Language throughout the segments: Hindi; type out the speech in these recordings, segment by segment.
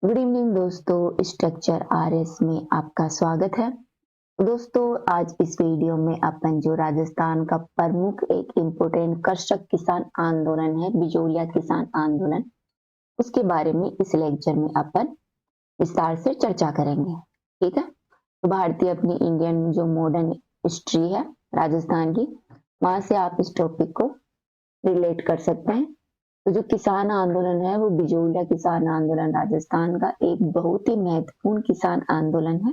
गुड इवनिंग दोस्तों, स्ट्रक्चर आरएस में आपका स्वागत है। दोस्तों, आज इस वीडियो में अपन जो राजस्थान का प्रमुख एक इम्पोर्टेंट कृषक किसान आंदोलन है, बिजोलिया किसान आंदोलन, उसके बारे में इस लेक्चर में अपन विस्तार से चर्चा करेंगे। ठीक है, तो भारतीय अपनी इंडियन जो मॉडर्न हिस्ट्री है राजस्थान की, वहां से आप इस टॉपिक को रिलेट कर सकते हैं। तो जो किसान आंदोलन है वो बिजोलिया किसान आंदोलन राजस्थान का एक बहुत ही महत्वपूर्ण किसान आंदोलन है।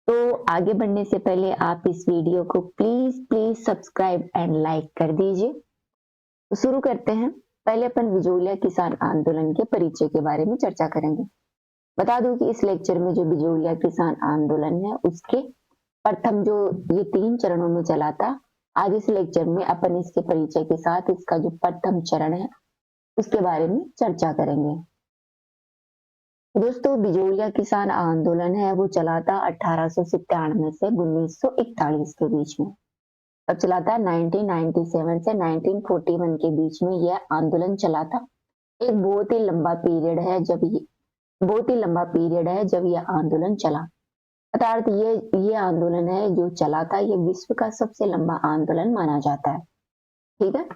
तो आगे बढ़ने से पहले आप इस वीडियो को please please subscribe and like कर दीजिए। तो शुरू करते हैं। पहले अपन बिजोलिया किसान आंदोलन के परिचय के बारे में चर्चा करेंगे। बता दूं कि इस लेक्चर में जो बिजोलिया किसान आंदोलन है उसके प्रथम जो ये 3 चरणों में चला था, आज इस लेक्चर में अपन इसके परिचय के साथ इसका जो प्रथम चरण है उसके बारे में चर्चा करेंगे। दोस्तों, बिजोलिया किसान आंदोलन है वो चला था 1897 से 1941 के बीच में। अब चला था 1997 से 1941 के बीच में यह आंदोलन चला था। एक बहुत ही लंबा पीरियड है जब यह आंदोलन चला। अर्थात ये आंदोलन है जो चला था, ये विश्व का सबसे लंबा आंदोलन माना जाता है। ठीक है,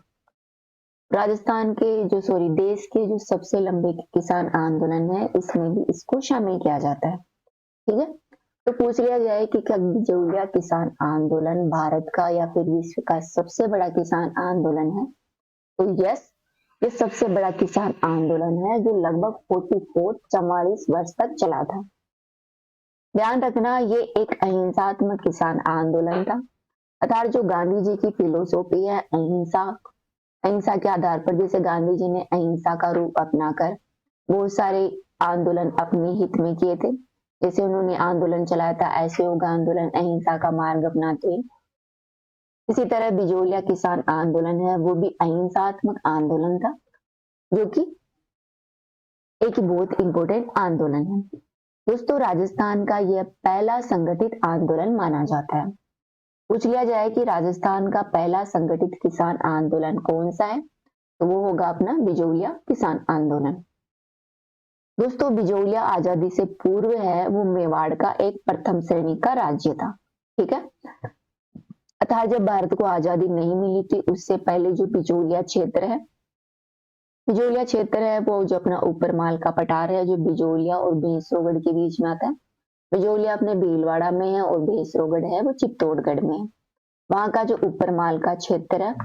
देश के जो सबसे लंबे किसान आंदोलन है इसमें भी इसको शामिल किया जाता है। ठीक है, तो पूछ लिया जाए कि क्या बिजोलिया किसान आंदोलन भारत का या फिर विश्व का सबसे बड़ा किसान आंदोलन है, तो यस, ये सबसे बड़ा किसान आंदोलन है जो लगभग 44 वर्ष तक चला था। ध्यान रखना, ये एक अहिंसात्मक किसान आंदोलन था। अर्थात जो गांधी जी की फिलोसॉफी है अहिंसा के आधार पर, जैसे गांधी जी ने अहिंसा का रूप अपनाकर बहुत सारे आंदोलन अपने हित में किए थे। जैसे उन्होंने आंदोलन चलाया था असहयोग आंदोलन, अहिंसा का मार्ग अपनाते हुए। इसी तरह बिजोलिया किसान आंदोलन है वो भी अहिंसात्मक आंदोलन था, जो कि एक बहुत इंपॉर्टेंट आंदोलन है। दोस्तों, राजस्थान का यह पहला संगठित आंदोलन माना जाता है। पूछ लिया जाए कि राजस्थान का पहला संगठित किसान आंदोलन कौन सा है, तो वो होगा अपना बिजोलिया किसान आंदोलन। दोस्तों, बिजोलिया आजादी से पूर्व है वो मेवाड़ का एक प्रथम श्रेणी का राज्य था। ठीक है, अतः जब भारत को आजादी नहीं मिली थी उससे पहले जो बिजोलिया क्षेत्र है वो जो अपना ऊपर माल का पठार है, जो बिजोलिया और भैंसरोगढ़ के बीच में आता है। बिजोलिया अपने भीलवाड़ा में है और भैंसरोगढ़ है वो चित्तौड़गढ़ में है। वहां का जो ऊपर माल का क्षेत्र है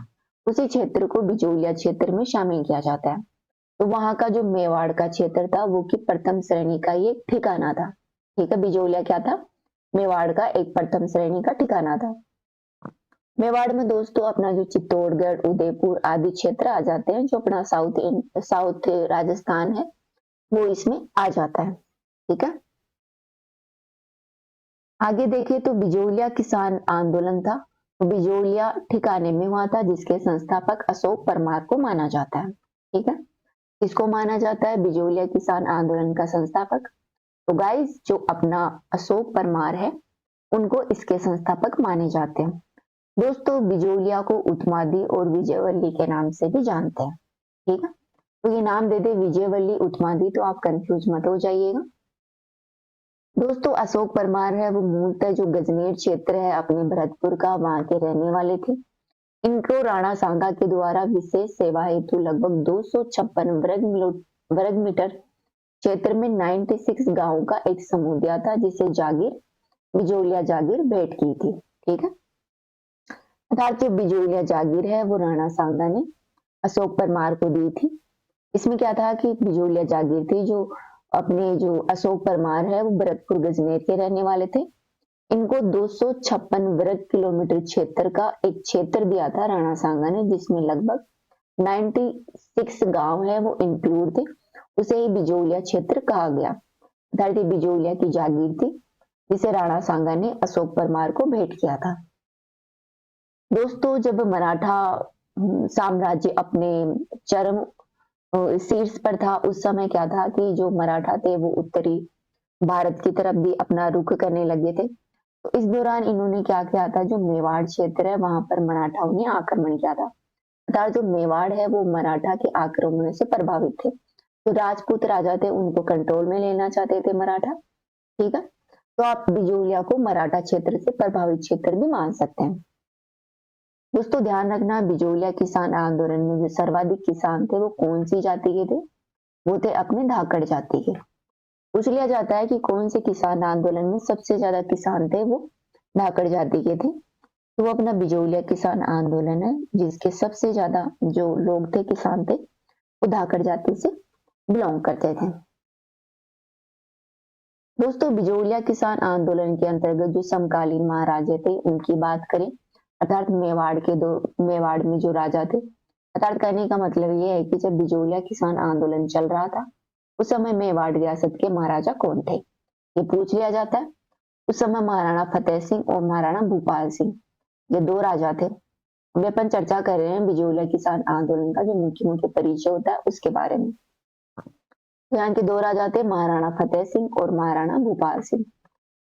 उसी क्षेत्र को बिजोलिया क्षेत्र में शामिल किया जाता है। तो वहां का जो मेवाड़ का क्षेत्र था वो की प्रथम श्रेणी का ये ठिकाना था। ठीक है, बिजोलिया क्या था? मेवाड़ का एक प्रथम श्रेणी का ठिकाना था। मेवाड़ में दोस्तों अपना जो चित्तौड़गढ़, उदयपुर आदि क्षेत्र आ जाते हैं, जो अपना साउथ राजस्थान है वो इसमें आ जाता है। ठीक है, आगे देखिए तो बिजोलिया किसान आंदोलन था, तो बिजोलिया ठिकाने में हुआ था जिसके संस्थापक अशोक परमार को माना जाता है। ठीक है, किसको माना जाता है? बिजोलिया किसान आंदोलन का संस्थापक। तो गाइस, जो अपना अशोक परमार है उनको इसके संस्थापक माने जाते हैं। दोस्तों, बिजोलिया को उत्मादी और विजयवल्ली के नाम से भी जानते हैं। ठीक है, तो ये नाम दे दे विजयवल्ली, उत्मादी, तो आप कंफ्यूज मत हो जाइएगा। दोस्तों, अशोक परमार है वो मूलतः जो गजनेर क्षेत्र है अपने भरतपुर का, वहां के रहने वाले थे। इनको राणा सांगा के द्वारा विशेष सेवा हेतु लगभग 256 वर्ग मीटर क्षेत्र में 96 गांवों का एक समूह दिया था, जिसे जागीर बिजोलिया जागीर भेंट की थी। ठीक है, अर्थात जो बिजोलिया जागीर है वो राणा सांगा ने अशोक परमार को दी थी। इसमें क्या था कि बिजोलिया जागीर थी, जो अशोक परमार है वो भरतपुर गजनेर के रहने वाले थे। इनको 256 वर्ग किलोमीटर क्षेत्र का एक क्षेत्र दिया था राणा सांगा ने, जिसमें लगभग 96 गांव है वो इंक्लूड थे। उसे ही बिजोलिया क्षेत्र कहा गया। धरती बिजोलिया की जागीर थी जिसे राणा सांगा ने अशोक परमार को भेंट किया था। दोस्तों, जब मराठा साम्राज्य अपने चरम शीर्ष पर था, उस समय क्या था कि जो मराठा थे वो उत्तरी भारत की तरफ भी अपना रुख करने लगे थे। तो इस दौरान इन्होंने क्या किया था, जो मेवाड़ क्षेत्र है वहां पर मराठाओं ने आक्रमण किया था। अर्थात जो मेवाड़ है वो मराठा के आक्रमण से प्रभावित थे। जो राजपूत राजा थे उनको कंट्रोल में लेना चाहते थे मराठा, ठीक है। तो आप बिजोलिया को मराठा क्षेत्र से प्रभावित क्षेत्र भी मान सकते हैं। दोस्तों ध्यान रखना, बिजोलिया किसान आंदोलन में जो सर्वाधिक किसान थे वो कौन सी जाति के थे? वो थे अपने धाकड़ जाति के। पूछ लिया जाता है कि कौन से किसान आंदोलन में सबसे ज्यादा किसान थे, वो धाकड़ जाति के थे। तो वो अपना बिजोलिया किसान आंदोलन है जिसके सबसे ज्यादा जो लोग थे, किसान थे, वो धाकड़ जाति से बिलोंग करते थे। दोस्तों बिजोलिया किसान आंदोलन के अंतर्गत जो समकालीन महाराजे थे उनकी बात करें, अर्थात मेवाड़ में जो राजा थे, अर्थात कहने का मतलब ये है कि जब बिजोलिया किसान आंदोलन चल रहा था उस समय मेवाड़ रियासत के महाराजा कौन थे, ये पूछ लिया जाता है। उस समय महाराणा फतेह सिंह और महाराणा भूपाल सिंह, ये दो राजा थे। अभी अपन चर्चा कर रहे हैं बिजोलिया किसान आंदोलन का जो मुख्य मुख्य परिचय होता है उसके बारे में। यहाँ के दो राजा थे, महाराणा फतेह सिंह और महाराणा भूपाल सिंह।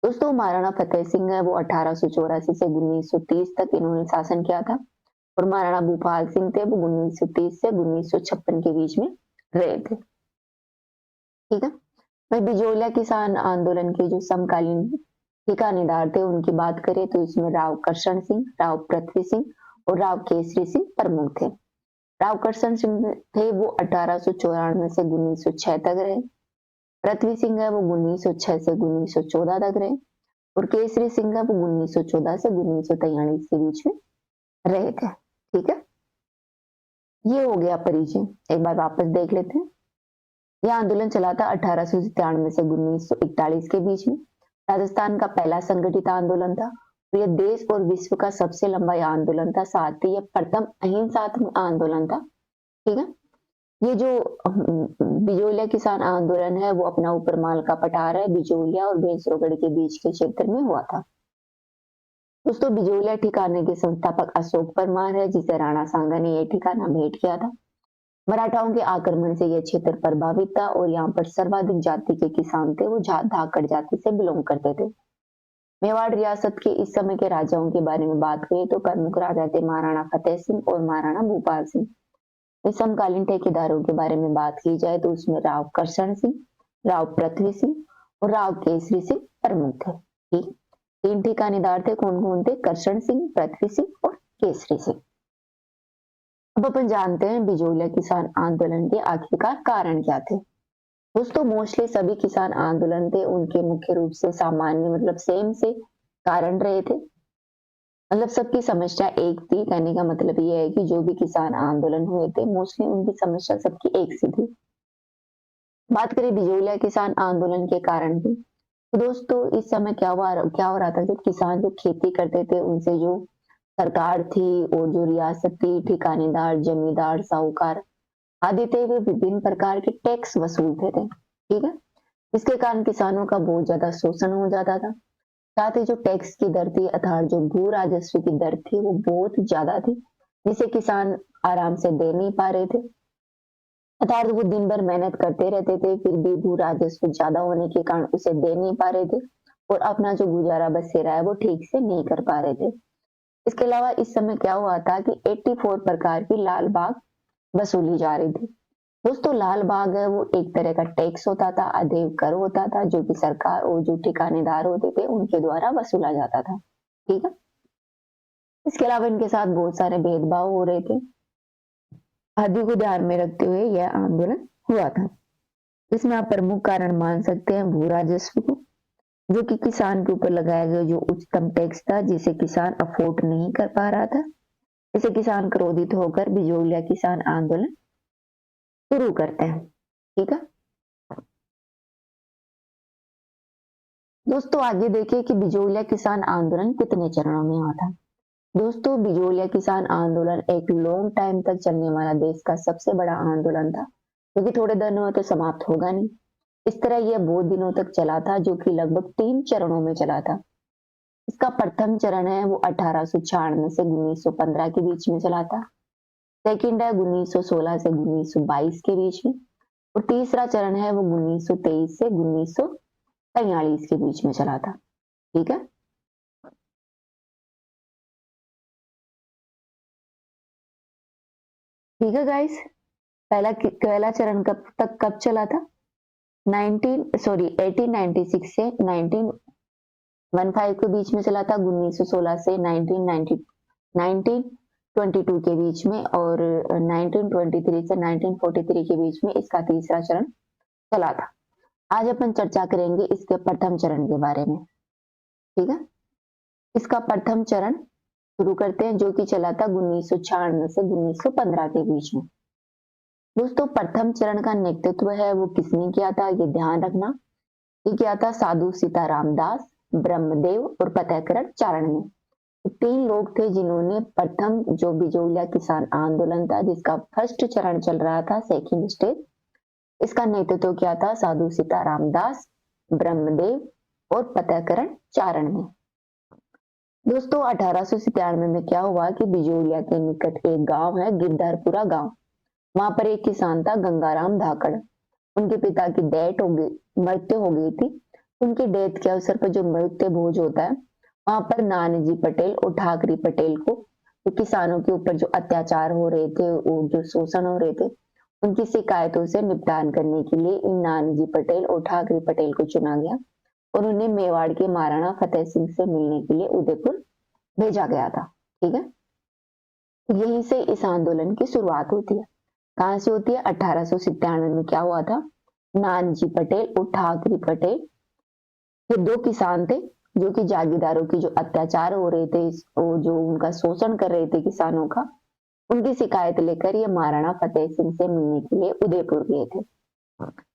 दोस्तों महाराणा फतेह सिंह है वो 1884 से 1930 तक इन्होंने शासन किया था, और महाराणा भूपाल सिंह थे वो 1930 से 1956 के बीच में रहे थे, ठीक है। वही बिजोलिया किसान आंदोलन के जो समकालीन ठिकानेदार थे उनकी बात करें तो इसमें राव करशन सिंह, राव पृथ्वी सिंह और राव केसरी सिंह प्रमुख थे। राव करशन सिंह थे वो 1894 से 1906 तक रहे। पृथ्वी सिंह है वो 1906 से 1914 तक रहे, और केसरी सिंह है वो 1914 से 1943 के बीच में रहे थे, ठीक है। ये हो गया परिचय, एक बार वापस देख लेते हैं। यह आंदोलन चला था 1893 से 1941 के बीच में। राजस्थान का पहला संगठित आंदोलन था, और यह देश और विश्व का सबसे लंबा आंदोलन था, साथ ही यह प्रथम अहिंसात्मक आंदोलन था, ठीक है। ये जो बिजोलिया किसान आंदोलन है वो अपना ऊपर माल का पठार है बिजोलिया और भेंसरोगढ़ के बीच के क्षेत्र में हुआ था। दोस्तों बिजोलिया ठिकाने के संस्थापक अशोक परमार है, जिसे राणा सांगा ने यह ठिकाना भेंट किया था। मराठाओं के आक्रमण से यह क्षेत्र प्रभावित था, और यहाँ पर सर्वाधिक जाति के किसान थे वो धाकड़ जाति से बिलोंग करते थे। मेवाड़ रियासत के इस समय के राजाओं के बारे में बात करें तो प्रमुख राजा थे महाराणा फतेह सिंह और महाराणा भूपाल सिंह। इस समकालीन ठेकेदारों के बारे में बात की जाए तो उसमें राव करशन सिंह, राव पृथ्वी सिंह और राव केसरी सिंह प्रमुख थे, ठीक। तीन ठिकानेदार थे, कौन कौन थे? करशन सिंह, पृथ्वी सिंह और केसरी सिंह। अब अपन जानते हैं बिजोलिया किसान आंदोलन के आखिरकार कारण क्या थे। दोस्तों मोस्टली सभी किसान आंदोलन थे उनके मुख्य रूप से सामान्य मतलब सेम से कारण रहे थे, मतलब सबकी समस्या एक थी। कहने का मतलब ये है कि जो भी किसान आंदोलन हुए थे मोस्टली उनकी समस्या सबकी एक सी थी। बात करें बिजोलिया किसान आंदोलन के कारण की, तो दोस्तों इस समय क्या हो रहा था, जो किसान जो खेती करते थे उनसे जो सरकार थी और जो रियासत थी, ठिकानेदार, जमींदार, साहूकार आदि थे, वे विभिन्न प्रकार के टैक्स वसूलते थे, ठीक है। इसके कारण किसानों का बहुत ज्यादा शोषण हो जाता था। साथ ही जो टैक्स की दर थी अर्थात जो भू राजस्व की दर थी वो बहुत ज्यादा थी, जिसे किसान आराम से दे नहीं पा रहे थे। अर्थात वो दिन भर मेहनत करते रहते थे फिर भी भू राजस्व ज्यादा होने के कारण उसे दे नहीं पा रहे थे, और अपना जो गुजारा बसेरा है वो ठीक से नहीं कर पा रहे थे। इसके अलावा इस समय क्या हुआ था कि 84 प्रकार की लाल बाग वसूली जा रही थी। दोस्तों लाल बाग है वो एक तरह का टैक्स होता था, अदेय कर होता था, जो कि सरकार और जो ठिकानेदार होते थे उनके द्वारा वसूला जाता था, ठीक है। इसके अलावा इनके साथ बहुत सारे भेदभाव हो रहे थे, आदि को ध्यान में रखते हुए यह आंदोलन हुआ था। इसमें आप प्रमुख कारण मान सकते हैं भू राजस्व को, जो कि किसान के ऊपर लगाया गया जो उच्चतम टैक्स था जिसे किसान अफोर्ड नहीं कर पा रहा था। इसे किसान क्रोधित होकर बिजोलिया किसान आंदोलन शुरू करते हैं, ठीक है। दोस्तों आगे देखिए कि बिजोलिया किसान आंदोलन कितने चरणों में हुआ था। दोस्तों बिजोलिया किसान आंदोलन एक लॉन्ग टाइम तक चलने वाला देश का सबसे बड़ा आंदोलन था, क्योंकि थोड़े दिनों में तो समाप्त होगा नहीं। इस तरह यह बहुत दिनों तक चला था, जो कि लगभग 3 चरणों में चला था। इसका प्रथम चरण है वो 1896 से 1915 के बीच में चला था। सेकंड है 1916 से 1922 के बीच में, और तीसरा चरण है वो 1923 से 1943 के बीच में चला था, ठीक है। ठीक है गाइस, पहला चरण कब चला था? 1896 से 1915 के बीच में चला था, 1916 से 1922 के बीच में, और 1923 से 1943 के बीच में इसका तीसरा चरण चला था। आज अपन चर्चा करेंगे इसके प्रथम चरण के बारे में, ठीक है। इसका प्रथम चरण शुरू करते हैं, जो कि चला था 1996 से 1915 के बीच में। दोस्तों, प्रथम चरण का नेतृत्व है वो किसने किया था, ये ध्यान रखना। ये किया था साधु सीताराम दास, ब्रह्मदेव और फतेहकरण चारण ने। तो 3 लोग थे जिन्होंने प्रथम जो बिजौलिया किसान आंदोलन था, जिसका फर्स्ट चरण चल रहा था, सेकंड स्टेज, इसका नेतृत्व किया था साधु सीताराम दास, ब्रह्मदेव और फतेहकरण चारण ने। दोस्तों, 1897 में क्या हुआ कि बिजौलिया के निकट एक गांव है, गिरधरपुरा गांव। वहां पर एक किसान था, गंगाराम धाकड़। उनके पिता की मृत्यु हो गई थी। उनकी डेथ के अवसर पर जो मृत्यु भोज होता है, वहां पर नानाजी पटेल और ठाकरे पटेल को तो किसानों के ऊपर जो अत्याचार हो रहे थे, वो जो शोषण हो रहे थे, उनकी शिकायतों से निपटान करने के लिए इन नानाजी पटेल और ठाकरे पटेल को चुना गया और उन्हें मेवाड़ के महाराणा फतेह सिंह से मिलने के लिए उदयपुर भेजा गया था, ठीक है। यहीं से इस आंदोलन की शुरुआत होती है। कहां से होती है? 1897 में क्या हुआ था, नानाजी पटेल और ठाकरे पटेल, ये 2 किसान थे जो कि जागीरदारों की जो अत्याचार हो रहे थे, वो जो उनका शोषण कर रहे थे किसानों का, उनकी शिकायत लेकर ये महाराणा फतेह सिंह से मिलने के लिए उदयपुर गए थे।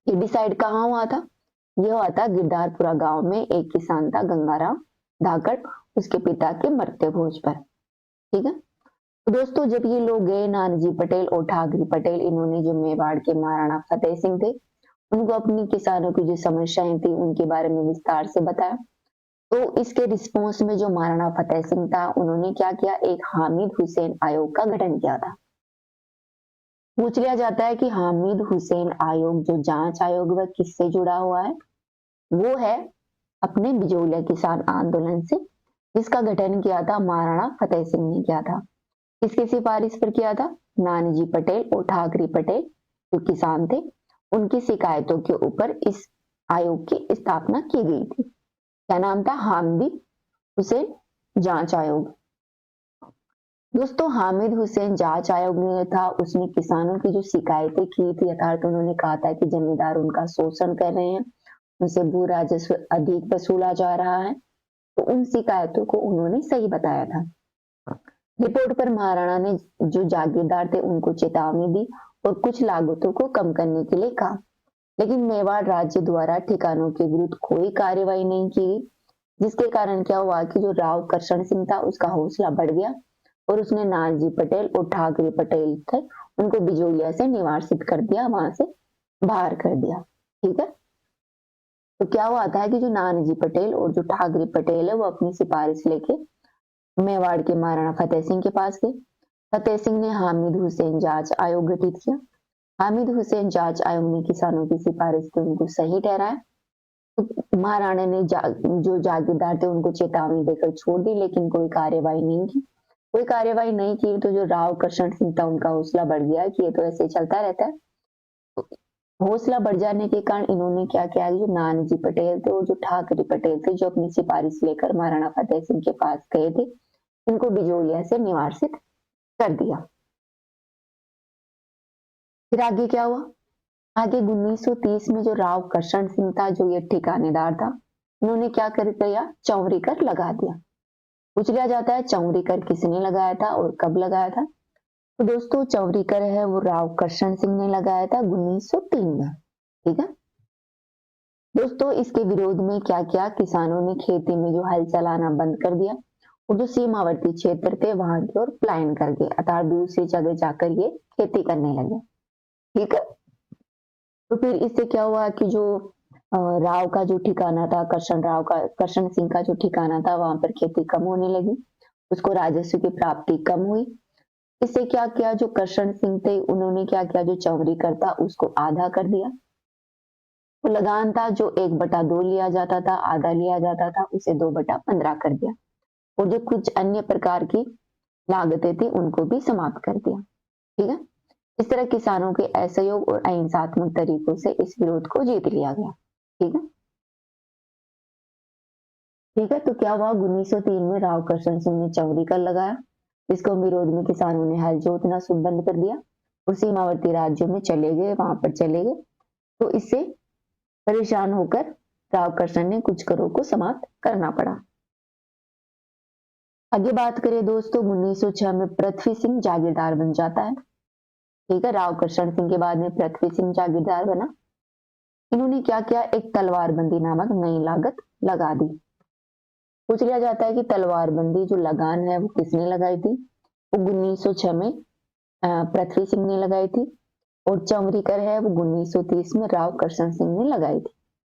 ये डिसाइड कहाँ हुआ था? ये हुआ था गिरधारपुरा गांव में। एक किसान था गंगाराम धाकड़, उसके पिता के मृत्यु भोज पर, ठीक है। तो दोस्तों, जब ये लोग गए, नानाजी पटेल और ठाकरे पटेल, इन्होंने जो मेवाड़ के महाराणा फतेह सिंह थे, उनको अपनी किसानों की जो समस्याएं थी उनके बारे में विस्तार से बताया। तो इसके रिस्पॉन्स में जो महाराणा फतेह सिंह था, उन्होंने क्या किया, एक हामिद हुसैन आयोग का गठन किया था। पूछ लिया जाता है कि हामिद हुसैन आयोग, जो जांच आयोग, वह किससे जुड़ा हुआ है? वो है अपने बिजौलिया किसान आंदोलन से, जिसका गठन किया था महाराणा फतेह सिंह ने किया था। किसकी सिफारिश पर किया था? नानाजी पटेल और ठाकरे पटेल जो किसान थे, उनकी शिकायतों के ऊपर इस आयोग की स्थापना की गई थी। क्या नाम था? हामिद हुसैन जांच आयोग। दोस्तों, हामिद हुसैन जांच आयोग में था, उसने किसानों की जो शिकायतें की थी, अर्थात उन्होंने कहा था कि जमींदार उनका शोषण कर रहे हैं, उनसे भू राजस्व अधिक वसूला जा रहा है, तो उन शिकायतों को उन्होंने सही बताया था। रिपोर्ट पर महाराणा ने जो जागीरदार थे उनको चेतावनी दी और कुछ लागतों को कम करने के लिए कहा, लेकिन मेवाड़ राज्य द्वारा ठिकानों के विरुद्ध कोई कार्यवाही नहीं की गई, जिसके कारण क्या हुआ कि जो राव करशन सिंह था, उसका हौसला बढ़ गया और उसने नानाजी पटेल और ठाकरे पटेल थे, उनको बिजौलिया से निवासित कर दिया, वहां से बाहर कर दिया, ठीक है। तो क्या हुआ था कि जो नानाजी पटेल और जो ठाकरे पटेल है, वो अपनी सिफारिश लेके मेवाड़ के महाराणा फतेह सिंह के पास गए। फतेह सिंह ने हामिद हुसैन जांच आयोग गठित किया। हामिद हुसैन जांच आयोग ने किसानों की सिफारिश को उनको सही ठहराया। तो महाराणा ने जो जागीरदार थे उनको चेतावनी देकर छोड़ दी, लेकिन कोई कार्यवाही नहीं की। कोई कार्यवाही नहीं की तो जो राव करशन सिंह था, उनका हौसला बढ़ गया कि ये तो ऐसे चलता रहता है। तो हौसला बढ़ जाने के कारण इन्होंने क्या किया, जो नानाजी पटेल थे और जो ठाकरे पटेल थे, जो अपनी सिफारिश लेकर महाराणा फतेह सिंह के पास गए थे, इनको बिजौलिया से निवासित कर दिया। फिर आगे क्या हुआ? आगे 1930 में जो राव करशन सिंह था, जो ये ठिकानेदार था, उन्होंने क्या कर दिया, चौवरी कर लगा दिया। पूछ लिया जाता है चौवरी कर किसने लगाया था और कब लगाया था? तो दोस्तों, चौवरी कर है वो राव करशन सिंह ने लगाया था 1903 में, ठीक है। दोस्तों, इसके विरोध में क्या किया, किसानों ने खेती में जो हल चलाना बंद कर दिया और जो सीमावर्ती क्षेत्र थे वहां की ओर पलायन कर गए, अर्थात दूसरी जगह जाकर ये खेती करने लगे, ठीक है। तो फिर इससे क्या हुआ कि जो राव का जो ठिकाना था, करशन सिंह का जो ठिकाना था, वहां पर खेती कम होने लगी, उसको राजस्व की प्राप्ति कम हुई। इससे क्या किया, जो करशन सिंह थे उन्होंने क्या किया, जो चौवरी कर था उसको आधा कर दिया। तो लगान था जो 1/2 लिया जाता था, आधा लिया जाता था, उसे 2/15 कर दिया। और जो कुछ अन्य प्रकार की लागतें थी उनको भी समाप्त कर दिया, ठीक है। इस तरह किसानों के असहयोग और अहिंसात्मक तरीकों से इस विरोध को जीत लिया गया। ठीक है, ठीक है। तो क्या हुआ, 1903 में राव करशन सिंह ने चौरी कर लगाया। इसको विरोध में किसानों ने हल जोतना शुभ बंद कर दिया और सीमावर्ती राज्यों में चले गए, वहां पर चले गए। तो इससे परेशान होकर राव करशन ने कुछ करों को समाप्त करना पड़ा। आगे बात करें दोस्तों, 1906 में पृथ्वी सिंह जागीरदार बन जाता है। ठीक है, राव करशन सिंह के बाद में पृथ्वी सिंह जागीरदार बना। इन्होंने क्या किया, एक तलवारबंदी नामक नई लागत लगा दी। पूछ लिया जाता है कि तलवारबंदी जो लगान है वो किसने लगाई थी। वो 1906 में पृथ्वी सिंह ने लगाई थी और चौमरी कर है वो 1930 में राव करशन सिंह ने लगाई थी।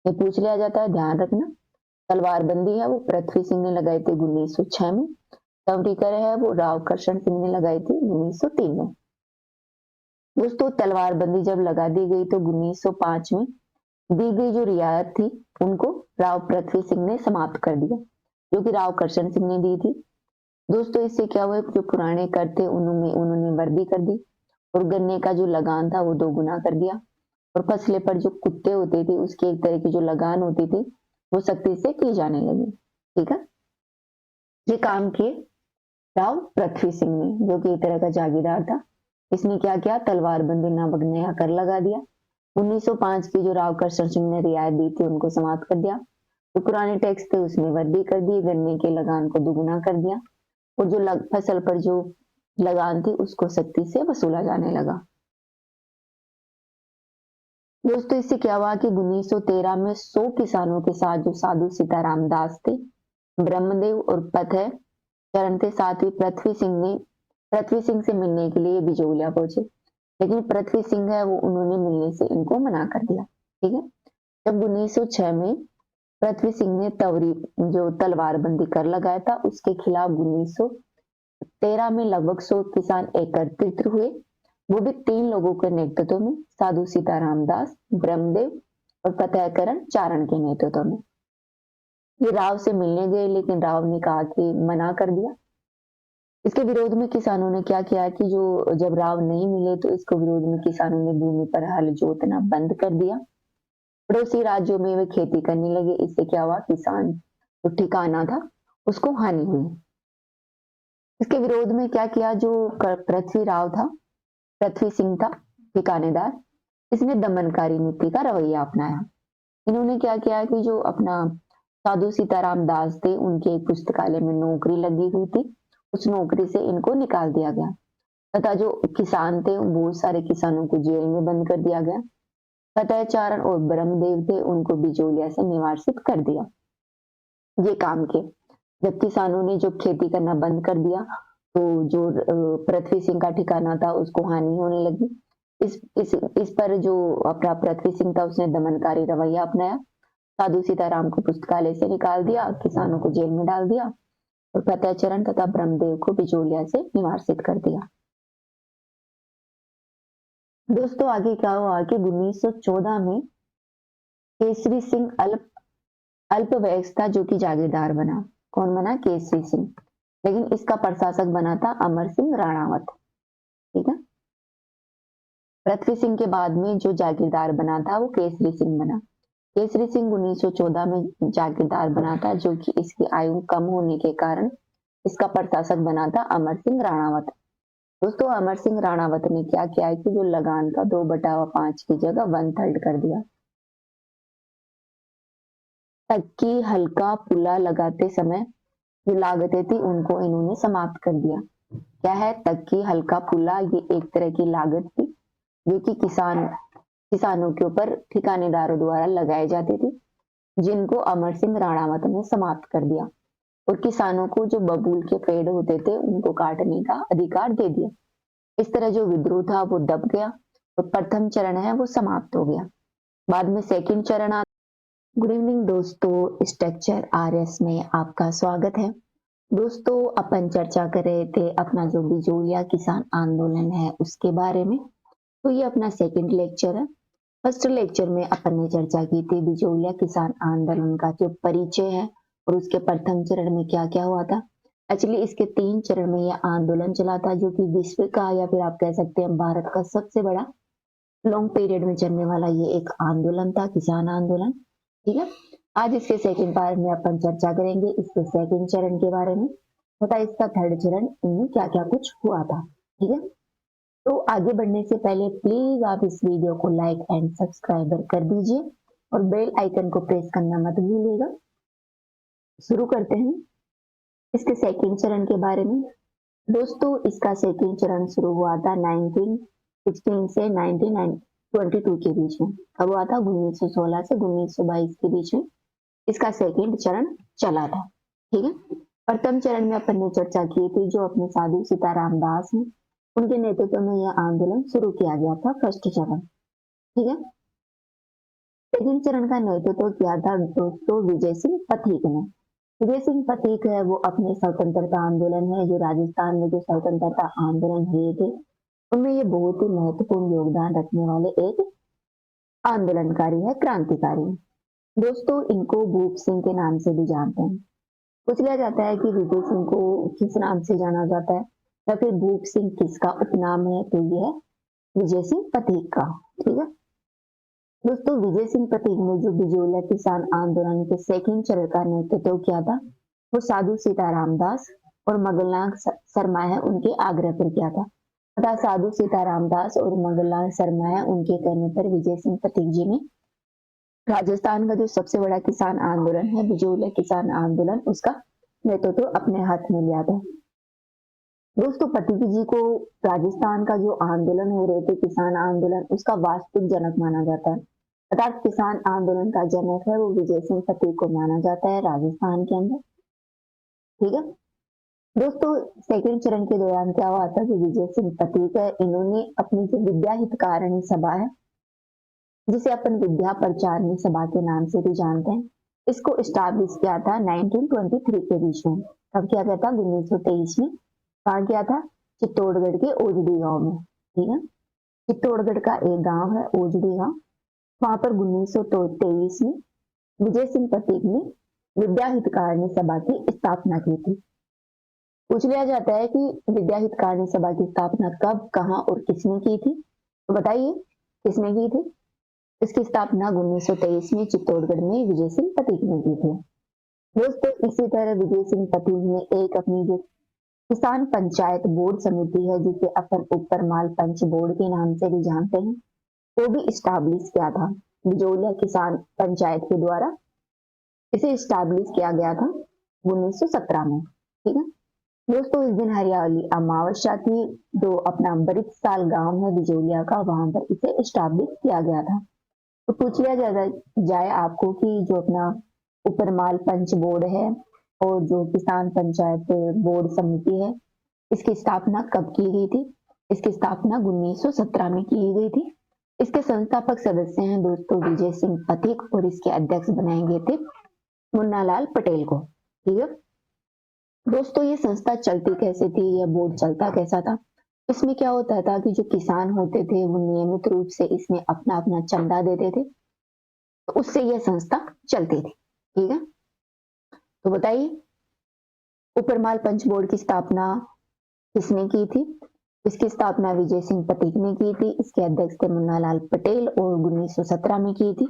ये पूछ लिया जाता है, ध्यान रखना। तलवारबंदी है वो पृथ्वी सिंह ने लगाई थी 1906 में। चौमरी कर है वो राव करशन सिंह ने लगाई थी 1903 में। दोस्तों तलवारबंदी जब लगा दी गई तो 1905 में दी गई जो रियायत थी उनको राव पृथ्वी सिंह ने समाप्त कर दिया, जो कि राव करशन सिंह ने दी थी। दोस्तों इससे क्या हुआ, जो पुराने कर थे उन्होंने वर्दी कर दी और गन्ने का जो लगान था वो 2 गुना कर दिया और फसले पर जो कुत्ते होते थे उसकी एक तरह की जो लगान होती थी वो सख्ती से की जाने लगी। ठीक है, ये काम किए राव पृथ्वी सिंह ने, जो कि एक तरह का जागीरदार था। इसने क्या किया, तलवारबंदी नामक नया कर लगा दिया। 1905 की जो राव करशन सिंह ने रियायत दी थी उनको समाप्त कर दिया। जो पुराने टैक्स थे उसमें वृद्धि कर दी, गन्ने के लगान को दुगुना कर दिया और जो फसल पर जो लगान थी उसको सख्ती से वसूला जाने लगा। दोस्तों इससे क्या हुआ कि 1913 में 100 किसानों के साथ जो साधु सीताराम दास थे, ब्रह्मदेव और पथ चरण थे, साथ ही पृथ्वी सिंह से मिलने के लिए बिजौलिया पहुंचे, लेकिन पृथ्वी सिंह है वो उन्होंने मिलने से इनको मना कर दिया। ठीक है, जब 1906 में पृथ्वी सिंह ने तवरी जो तलवारबंदी कर लगाया था उसके खिलाफ 1913 में लगभग 100 किसान एकत्रित हुए, वो भी 3 लोगों के नेतृत्व में, साधु सीताराम दास, ब्रह्मदेव और फतेहकरण चारण के नेतृत्व में। ये राव से मिलने गए लेकिन राव ने कहा कि मना कर दिया। इसके विरोध में किसानों ने क्या किया कि जो जब राव नहीं मिले तो इसको विरोध में किसानों ने भूमि पर हल जोतना बंद कर दिया। पड़ोसी राज्यों में वे खेती करने लगे। इससे क्या हुआ, किसान जो ठिकाना था उसको हानि हुई। इसके विरोध में क्या किया, जो पृथ्वी राव था, पृथ्वी सिंह था ठिकानेदार, इसने दमनकारी नीति का रवैया अपनाया। इन्होंने क्या किया कि जो अपना साधु सीताराम दास थे उनके एक पुस्तकालय में नौकरी लगी हुई थी, उस नौकरी से इनको निकाल दिया गया तथा जो किसान थे बहुत सारे किसानों को जेल में बंद कर दिया गया। फतेहचारण और ब्रह्मदेव थे उनको बिजौलिया से निवासित कर दिया। ये काम के जब किसानों ने जो खेती करना बंद कर दिया तो जो पृथ्वी सिंह का ठिकाना था उसको हानि होने लगी। इस पर जो अपना पृथ्वी सिंह था उसने दमनकारी रवैया अपनाया, साधु सीताराम को पुस्तकालय से निकाल दिया, किसानों को जेल में डाल दिया और फतेहचरण तथा ब्रह्मदेव को बिजौलिया से निवासित कर दिया। दोस्तों आगे क्या हुआ कि 1914 में केसरी सिंह अल्पवयस्क था जो कि जागीरदार बना। कौन बना, केसरी सिंह, लेकिन इसका प्रशासक बना था अमर सिंह राणावत। ठीक है, पृथ्वी सिंह के बाद में जो जागीरदार बना था वो केसरी सिंह बना। केसरी सिंह 1914 में जागीरदार बना था, जो कि इसकी आयु कम होने के कारण इसका प्रशासक बना था अमर सिंह राणावत। दोस्तों अमर सिंह राणावत ने क्या किया है कि जो लगान का 2/5 की जगह 1/3 कर दिया। तक्की हल्का पुला लगाते समय जो लागतें थी उनको इन्होंने समाप्त कर दिया। क्या है, तक्की हल्का पुला, ये एक तरह की लागत थी जो कि किसानों के ऊपर ठिकानेदारों द्वारा लगाए जाते थे, जिनको अमर सिंह राणावत ने समाप्त कर दिया और किसानों को जो बबूल के पेड़ होते थे उनको काटने का अधिकार दे दिया। इस तरह जो विद्रोह था वो दब गया और प्रथम चरण है वो समाप्त हो गया। बाद में सेकंड चरण आ। गुड इवनिंग दोस्तों, स्ट्रक्चर आरएस में आपका स्वागत है। दोस्तों अपन चर्चा कर रहे थे अपना जो बिजौलिया किसान आंदोलन है उसके बारे में। तो ये अपना सेकंड लेक्चर है। फर्स्ट लेक्चर में अपन ने चर्चा की थी बिजौलिया किसान आंदोलन का जो परिचय है और उसके प्रथम चरण में क्या क्या हुआ था। एक्चुअली इसके 3 चरण में यह आंदोलन चला था, जो कि विश्व का या फिर आप कह सकते हैं भारत का सबसे बड़ा लॉन्ग पीरियड में चलने वाला ये एक आंदोलन था, किसान आंदोलन। ठीक है, आज इसके सेकंड पार्ट में अपन चर्चा करेंगे इसके सेकंड चरण के बारे में तथा इसका थर्ड चरण, इनमें क्या क्या कुछ हुआ था। ठीक है, तो आगे बढ़ने से पहले प्लीज आप इस वीडियो को लाइक एंड सब्सक्राइबर कर दीजिए और बेल आइकन को प्रेस करना मत भूलिएगा। शुरू करते हैं इसके सेकंड चरण के बारे में। दोस्तों, इसका सेकंड चरण शुरू हुआ था 1916 से 1922 के बीच में। कब हुआ था? 1916 से 1922 के बीच में इसका सेकंड चरण चला था। ठीक है, प्रथम चरण में अपन ने चर्चा की थी, जो अपने साधु सीताराम दास हैं, उनके नेतृत्व में यह आंदोलन शुरू किया गया था, फर्स्ट चरण। ठीक है, सेकंड चरण का नेतृत्व किया था दोस्तों विजय सिंह पथिक ने। विजय सिंह पथिक है वो अपने स्वतंत्रता आंदोलन है, जो राजस्थान में जो स्वतंत्रता आंदोलन हुए थे उनमें ये बहुत ही महत्वपूर्ण योगदान रखने वाले एक आंदोलनकारी है, क्रांतिकारी। दोस्तों, इनको भूप सिंह के नाम से भी जानते हैं। पूछ लिया जाता है कि विजय सिंह को किस नाम से जाना जाता है या फिर भूप सिंह किसका उपनाम है, तो ये है विजय सिंह पथिक का। ठीक है दोस्तों, विजय सिंह पथिक ने जो बिजोलिया किसान आंदोलन के सेकंड चरण का नेतृत्व किया था, वो साधु सीताराम दास और मगनलाल शर्मा है उनके आग्रह पर किया था। तथा साधु सीताराम दास और मगनलाल शर्मा है उनके कहने पर विजय सिंह पथिक जी ने राजस्थान का जो सबसे बड़ा किसान आंदोलन है, बिजोलिया किसान आंदोलन, उसका नेतृत्व अपने हाथ में लिया था। दोस्तों, पथिक जी को राजस्थान का जो आंदोलन हो रहे थे, किसान आंदोलन, उसका वास्तविक जनक माना जाता है। अर्थात किसान आंदोलन का जनक है वो विजय सिंह पथिक को माना जाता है राजस्थान के अंदर। ठीक है दोस्तों, सेकंड चरण के दौरान क्या हुआ था, जो विजय सिंह पथिक है, इन्होंने अपनी जो विद्या हितकारिणी सभा है, जिसे अपन विद्या प्रचारणी सभा के नाम से भी जानते हैं, इसको स्टैब्लिश किया था 1923 के बीच में। कब किया गया था? 1923 में। कहा किया था? चित्तौड़गढ़ के ओजड़ी गांव में। ठीक है, चित्तौड़गढ़ का एक गांव है ओजड़ी गांव, वहां पर 1923 में विजय सिंह पथिक ने विद्या हितकारिणी सभा की स्थापना की थी। पूछ लिया जाता है कि विद्या हितकारिणी सभा की स्थापना कब, कहाँ और किसने की थी, तो बताइए किसने की थी? इसकी स्थापना 1923 में चित्तौड़गढ़ में विजय सिंह पथिक ने की थी। दोस्तों, इसी तरह विजय सिंह पथिक ने एक अपनी जो किसान पंचायत बोर्ड समिति है, जिसे अपन ऊपर माल पंच बोर्ड के नाम से भी जानते हैं, वो भी स्टैब्लिश किया था बिजोलिया किसान पंचायत के द्वारा। इसे स्टैब्लिश किया गया था 1917 में। ठीक है दोस्तों, इस दिन हरियाली अमावस्या थी, जो अपना बरित साल गांव है बिजोलिया का, वहां पर इसे स्टैब्लिश किया गया था। तो पूछ लिया जाए आपको कि जो अपना उपरमाल पंच बोर्ड है और जो किसान पंचायत बोर्ड समिति है, इसकी स्थापना कब की गई थी? इसकी स्थापना 1917 में की गई थी। इसके संस्थापक सदस्य हैं दोस्तों विजय सिंह पथिक और इसके अध्यक्ष बनाए गए थे मुन्नालाल पटेल को। ठीक है दोस्तों, ये संस्था चलती कैसे थी, यह बोर्ड चलता कैसा था? इसमें क्या होता था कि जो किसान होते थे वो नियमित रूप से इसमें अपना अपना चंदा देते थे, तो उससे यह संस्था चलती थी। ठीक है, तो बताइए उपरमाल पंच बोर्ड की स्थापना किसने की थी? इसकी स्थापना विजय सिंह पथिक ने की थी। इसके अध्यक्ष थे मुन्नालाल पटेल और 1917 में की थी।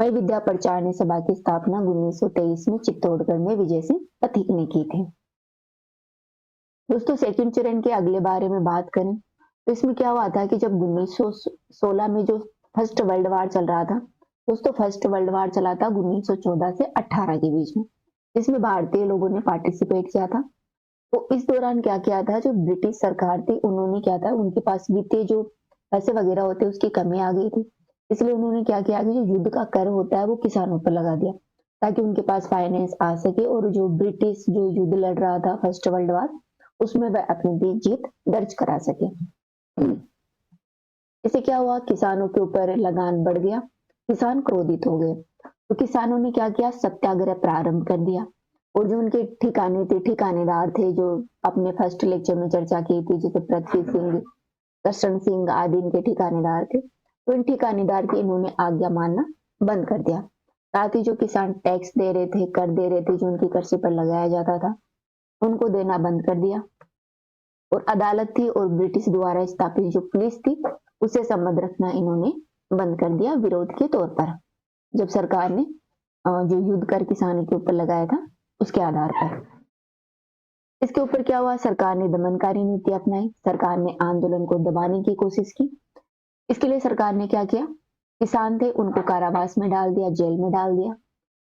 वही विद्या प्रचारणी सभा की स्थापना 1923 में चित्तौड़गढ़ में विजय सिंह पथिक ने की थी। दोस्तों, सेकंड चरण के अगले बारे में बात करें तो इसमें क्या हुआ था कि जब 1916 में जो फर्स्ट वर्ल्ड वार चल रहा था, दोस्तों फर्स्ट वर्ल्ड वार चला था 1914 से 18 के बीच में, जिसमें भारतीय लोगों ने पार्टिसिपेट किया था। तो इस दौरान क्या किया था, जो ब्रिटिश सरकार थी उन्होंने क्या था, उनके पास वित्तीय जो पैसे वगैरह होते उसकी कमी आ गई थी, इसलिए उन्होंने क्या किया कि जो युद्ध का कर होता है वो किसानों पर लगा दिया, ताकि उनके पास फाइनेंस आ सके और जो ब्रिटिश जो युद्ध लड़ रहा था फर्स्ट वर्ल्ड वार, उसमें वह अपनी जीत दर्ज करा सके। इससे क्या हुआ, किसानों के ऊपर लगान बढ़ गया, किसान क्रोधित हो गए, तो किसानों ने क्या किया, सत्याग्रह प्रारंभ कर दिया। और जो उनके ठिकाने थे, ठिकानेदार थे, जो अपने फर्स्ट लेक्चर में चर्चा की थी, जैसे पृथ्वी सिंह, कृष्ण सिंह आदि इनके ठिकानेदार थे, तो इन ठिकानेदार की इन्होंने आज्ञा मानना बंद कर दिया। साथ ही जो किसान टैक्स दे रहे थे, कर दे रहे थे, जो उनकी कृषि पर लगाया जाता था, उनको देना बंद कर दिया और अदालत थी और ब्रिटिश द्वारा स्थापित जो पुलिस थी उससे संबंध रखना इन्होंने बंद कर दिया विरोध के तौर पर, जब सरकार ने जो युद्ध कर किसानों के ऊपर लगाया था उसके आधार पर। इसके ऊपर क्या हुआ, सरकार ने दमनकारी नीति अपनाई, सरकार ने आंदोलन को दबाने की कोशिश की। इसके लिए सरकार ने क्या किया, किसान थे उनको कारावास में डाल दिया, जेल में डाल दिया।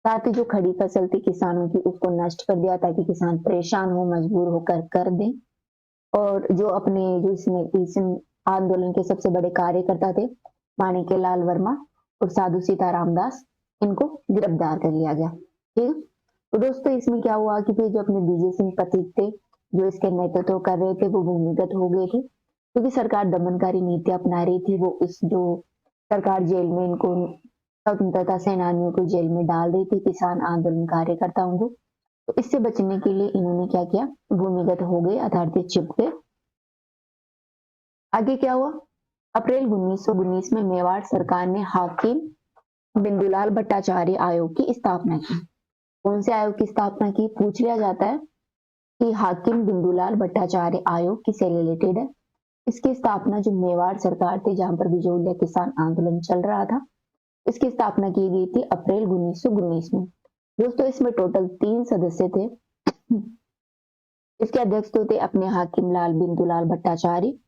साथ ही जो खड़ी फसल थी किसानों की उसको नष्ट कर दिया ताकि किसान परेशान हो, मजबूर होकर कर दें। और जो अपने जो इसमें इस आंदोलन के सबसे बड़े कार्यकर्ता थे माणिक्यलाल वर्मा और साधु सीताराम दास, इनको गिरफ्तार कर लिया गया। ठीक है, तो दोस्तों इसमें क्या हुआ कि फिर जो अपने बीजे सिंह पथिक थे जो इसके नेतृत्व कर रहे थे वो भूमिगत हो गए थे, क्योंकि सरकार दमनकारी नीति अपना रही थी। वो इस जो सरकार जेल में इनको स्वतंत्रता सेनानियों को जेल में डाल रही थी, किसान आंदोलन कार्यकर्ताओं को, तो इससे बचने के लिए इन्होंने क्या किया, भूमिगत हो गए, अर्थात छिप गए। आगे क्या हुआ, अप्रैल 1919 में मेवाड़ सरकार ने हाकिम बिंदुलाल भट्टाचार्य आयोग की स्थापना की। कौन से आयोग की स्थापना की, पूछ लिया जाता है कि हाकिम बिंदुलाल भट्टाचार्य आयोग किससे रिलेटेड है। इसकी स्थापना जो मेवाड़ सरकार थी जहां पर बिजोलिया किसान आंदोलन चल रहा था, इसकी स्थापना की गई थी अप्रैल 1919 में। दोस्तों इसमें टोटल 3 सदस्य थे। इसके अध्यक्ष तो थे अपने हाकिम लाल बिंदुलाल भट्टाचार्य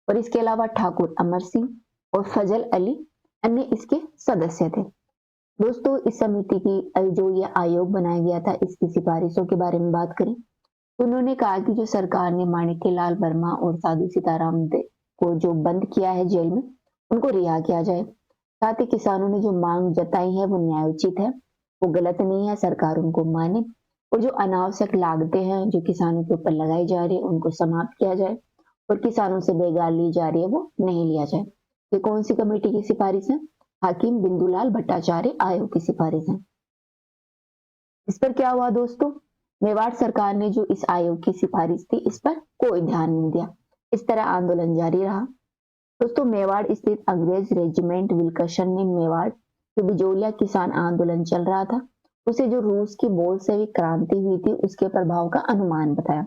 और इसके अलावा ठाकुर अमर सिंह और फजल अली अन्य इसके सदस्य थे। दोस्तों इस समिति की जो ये आयोग बनाया गया था इसकी सिफारिशों के बारे में बात करें तो उन्होंने कहा कि जो सरकार ने माणिक्यलाल वर्मा और साधु सीताराम को जो बंद किया है जेल में, उनको रिहा किया जाए। साथ ही किसानों ने जो मांग जताई है वो न्यायोचित है, वो गलत नहीं है, सरकार उनको माने और जो अनावश्यक लागतें हैं जो किसानों के ऊपर लगाई जा रही है उनको समाप्त किया जाए और किसानों से बेगार ली जा रही है वो नहीं लिया जाए। ये कौन सी कमेटी की सिफारिश है, हाकिम बिंदुलाल भट्टाचार्य आयोग की सिफारिश है। इस पर क्या हुआ दोस्तों, मेवाड़ सरकार ने जो इस आयोग की सिफारिश थी इस पर कोई ध्यान नहीं दिया, इस तरह आंदोलन जारी रहा। दोस्तों मेवाड़ स्थित अंग्रेज रेजिमेंट विल्कर्सन ने मेवाड़ जो बिजोलिया किसान आंदोलन चल रहा था उसे जो रूस की बोल्शेविक क्रांति हुई थी उसके प्रभाव का अनुमान बताया।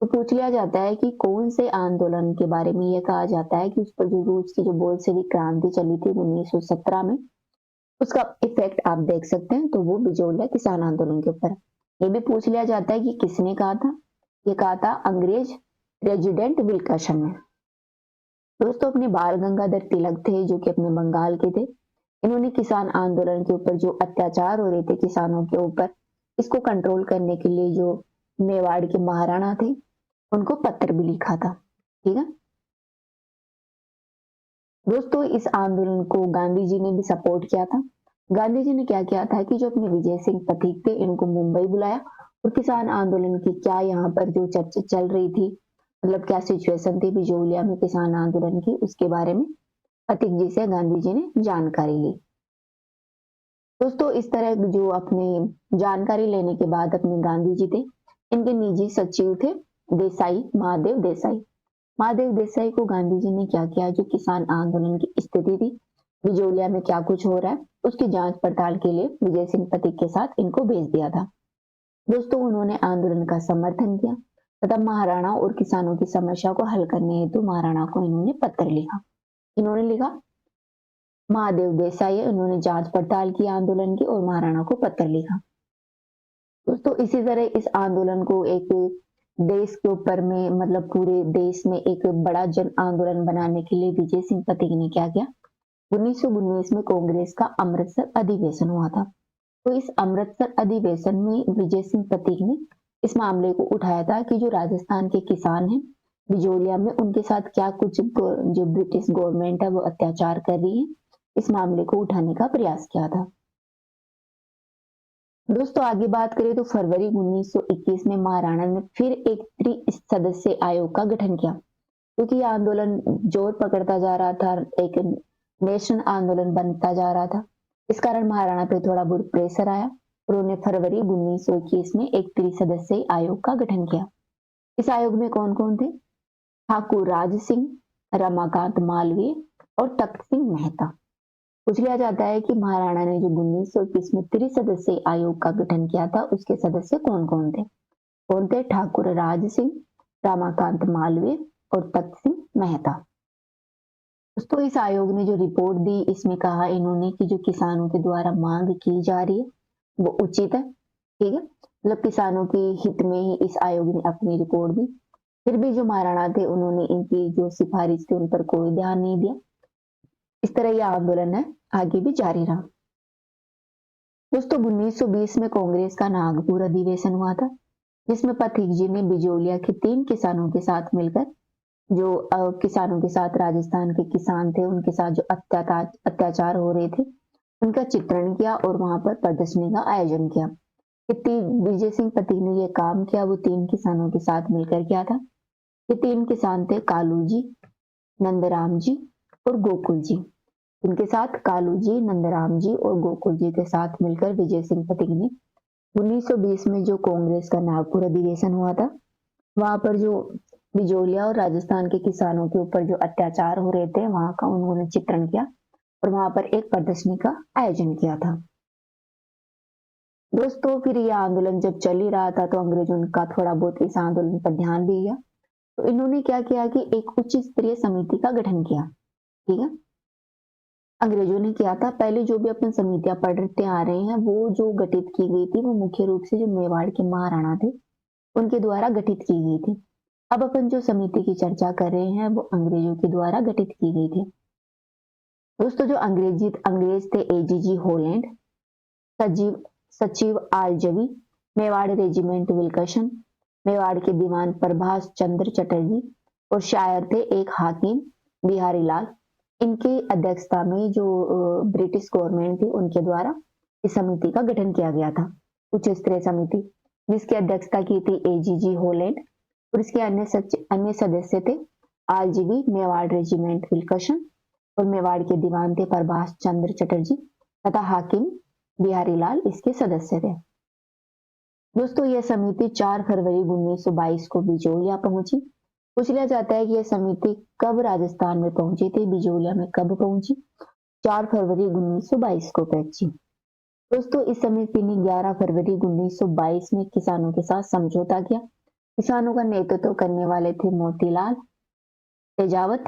तो पूछ लिया जाता है कि कौन से आंदोलन के बारे में यह कहा जाता है कि उस पर जो रूस की जो बोल्शेविक क्रांति चली थी 1917 में, उसका इफेक्ट आप देख सकते हैं, तो वो बिजोलिया किसान आंदोलन के ऊपर। ये भी पूछ लिया जाता है कि किसने कहा था, ये कहा था अंग्रेज रेजिडेंट विल्कर्सन ने। दोस्तों अपने बाल गंगाधर तिलक थे जो कि अपने बंगाल के थे, इन्होंने किसान आंदोलन के ऊपर जो अत्याचार हो रहे थे किसानों के ऊपर, इसको कंट्रोल करने के लिए जो मेवाड़ के महाराणा थे उनको पत्र भी लिखा था। ठीक है दोस्तों, इस आंदोलन को गांधी जी ने भी सपोर्ट किया था। गांधी जी ने क्या किया था कि जो अपने विजय सिंह पथिक थे इनको मुंबई बुलाया और किसान आंदोलन की क्या यहाँ पर जो चर्चा चल रही थी, मतलब क्या सिचुएशन थी बिजोलिया में किसान आंदोलन की, उसके बारे में पथिक जी से गांधी जी ने जानकारी ली। दोस्तों इस तरह जो अपने जानकारी लेने के बाद अपने गांधी जी थे, इनके निजी सचिव थे देसाई, महादेव देसाई। महादेव देसाई को गांधी जी ने क्या किया, जो किसान आंदोलन की स्थिति थी बिजोलिया में क्या कुछ हो रहा है उसकी जांच पड़ताल के लिए विजय सिंह पथिक के साथ इनको भेज दिया था। दोस्तों उन्होंने आंदोलन का समर्थन किया तथा महाराणा और किसानों की समस्या को हल करने हेतु महाराणा को इन्होंने पत्र लिखा। इन्होंने लिखा, महादेव देसाई उन्होंने जांच पड़ताल की आंदोलन की और महाराणा को पत्र लिखा। दोस्तों इसी तरह इस आंदोलन को एक देश के ऊपर में, मतलब पूरे देश में एक बड़ा जन आंदोलन बनाने के लिए विजय सिंह पथिक ने क्या किया, 1919 में कांग्रेस का अमृतसर अधिवेशन हुआ था। तो इस अमृतसर अधिवेशन में विजय सिंह पथिक ने इस मामले को उठाया था कि जो राजस्थान के किसान हैं बिजोलिया में, उनके साथ क्या कुछ जो ब्रिटिश गवर्नमेंट है वो अत्याचार कर रही है, इस मामले को उठाने का प्रयास किया था। दोस्तों आगे बात करें तो फरवरी 1921 में महाराणा ने फिर एक त्रिसदस्यीय आयोग का गठन किया, क्योंकि यह आंदोलन जोर पकड़ता जा रहा था, एक नेशन आंदोलन बनता जा रहा था। इस कारण महाराणा पे थोड़ा बहुत प्रेशर आया और उन्होंने फरवरी 1921 में एक त्रिसदस्यीय आयोग का गठन किया। इस आयोग में कौन कौन थे, ठाकुर राज सिंह, रमाकांत मालवीय और तख्त सिंह मेहता। पूछ लिया जाता है कि महाराणा ने जो 1921 में त्रिसदस्यीय आयोग का गठन किया था उसके सदस्य कौन कौन थे। कौन थे? ठाकुर राज सिंह, रामाकांत मालवीय और तख्त सिंह मेहता। दोस्तों इस आयोग ने जो रिपोर्ट दी इसमें कहा इन्होंने कि जो किसानों के द्वारा मांग की जा रही है वो उचित है, ठीक है, मतलब किसानों के हित में ही इस आयोग ने अपनी रिपोर्ट दी। फिर भी जो महाराणा थे उन्होंने इनकी जो सिफारिश थी उन पर कोई ध्यान नहीं दिया। इस तरह यह आंदोलन है आगे भी जारी रहा। दोस्तों 1920 में कांग्रेस का नागपुर अधिवेशन हुआ था, जिसमें पथिक जी ने बिजोलिया के 3 किसानों के साथ मिलकर जो किसानों के साथ राजस्थान के किसान थे उनके साथ जो अत्याचार हो रहे थे उनका चित्रण किया और वहां पर प्रदर्शनी का आयोजन किया। विजय सिंह पथिक ने यह काम किया, वो 3 किसानों के साथ मिलकर किया था। ये 3 किसान थे कालू जी, नंदराम जी और गोकुल जी। इनके साथ कालू जी, नंदराम जी और गोकुल जी के साथ मिलकर विजय सिंह पथिक ने 1920 में जो कांग्रेस का नागपुर अधिवेशन हुआ था वहां पर जो बिजोलिया और राजस्थान के किसानों के ऊपर जो अत्याचार हो रहे थे वहां का उन्होंने चित्रण किया और वहां पर एक प्रदर्शनी का आयोजन किया था। दोस्तों फिर यह आंदोलन जब चल ही रहा था तो अंग्रेजों का थोड़ा बहुत इस आंदोलन पर ध्यान भी गया, तो इन्होंने क्या किया कि एक उच्च स्तरीय समिति का गठन किया, ठीक है। अंग्रेजों ने किया था, पहले जो भी अपन समितियां पढ़ते आ रहे हैं वो जो गठित की गई थी वो मुख्य रूप से जो मेवाड़ के महाराणा थे उनके द्वारा गठित की गई थी। अब अपन जो समिति की चर्चा कर रहे हैं वो अंग्रेजों के द्वारा गठित की गई थी। दोस्तों जो अंग्रेज थे एजीजी होलैंड, सचिव आलजवी, मेवाड़ रेजिमेंट विल्कसन, मेवाड़ के दीवान प्रभाष चंद्र चटर्जी और शायर थे एक हाकिम बिहारी लाल। इनकी अध्यक्षता में जो ब्रिटिश गवर्नमेंट थी उनके द्वारा इस समिति का गठन किया गया था, उच्च स्तरीय समिति, जिसकी अध्यक्षता की थी एजीजी होलैंड और इसके अन्य सदस्य थे आलजीवी मेवाड़ रेजिमेंट विल्कसन और मेवाड़ के दीवान थे प्रभाष चंद्र चटर्जी तथा हाकिम बिहारी लाल इसके सदस्य थे। दोस्तों यह समिति 4 फरवरी 1922 को बिजोलिया पहुंची। पूछ लिया जाता है कि यह समिति कब राजस्थान में पहुंची थी, बिजोलिया में कब पहुंची? 4 फरवरी 1922 को पहुंची। दोस्तों इस समिति ने 11 फरवरी 1922 में किसानों के साथ समझौता किया। किसानों का नेतृत्व करने वाले थे मोतीलाल तेजावत,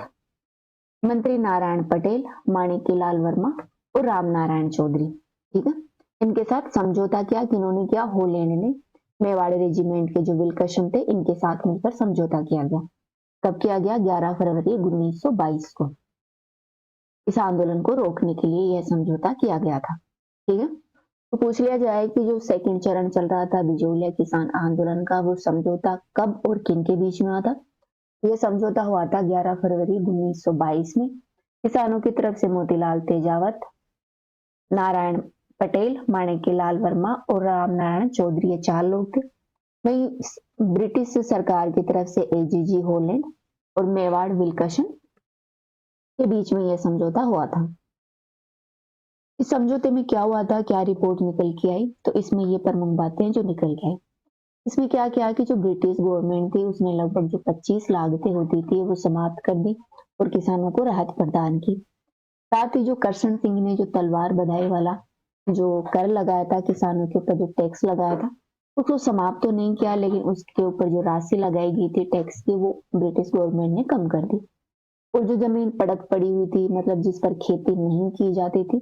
मंत्री नारायण पटेल, माणिक्यलाल वर्मा और राम नारायण चौधरी, ठीक है। इनके साथ समझौता किया कि इन्होंने किया, होलैंड ने मेवाड़ रेजिमेंट के जो विल्कसन थे इनके साथ मिलकर समझौता किया गया। कब किया गया? 11 फरवरी 1922 को। इस आंदोलन को रोकने के लिए यह समझौता किया गया था, ठीक है। तो पूछ लिया जाए कि जो सेकंड चरण चल रहा था बिजोलिया किसान आंदोलन का वो समझौता कब और किन के बीच में हुआ था? यह समझौता हुआ था 11 फरवरी 1922 में। किसानों की तरफ से मोतीलाल तेजावत, नारायण पटेल, माणिक्यलाल वर्मा और राम नारायण चौधरी, ये 4 लोग थे। वहीं ब्रिटिश सरकार की तरफ से एजीजी होलैंड और मेवाड़ विल्कसन के बीच में यह समझौता हुआ था। इस समझौते में क्या हुआ था, क्या रिपोर्ट निकल के आई, तो इसमें ये प्रमुख बातें जो निकल के आई। इसमें क्या किया कि जो ब्रिटिश गवर्नमेंट थी उसने लगभग जो 25 लागतें होती थी वो समाप्त कर दी और किसानों को राहत प्रदान की। साथ ही जो करशन सिंह ने जो तलवार बधाई वाला जो कर लगाया था, किसानों के ऊपर जो टैक्स लगाया था उसको समाप्त तो नहीं किया, लेकिन उसके ऊपर जो राशि लगाई गई थी टैक्स की वो ब्रिटिश गवर्नमेंट ने कम कर दी। और जो जमीन पड़क पड़ी हुई थी, मतलब जिस पर खेती नहीं की जाती थी,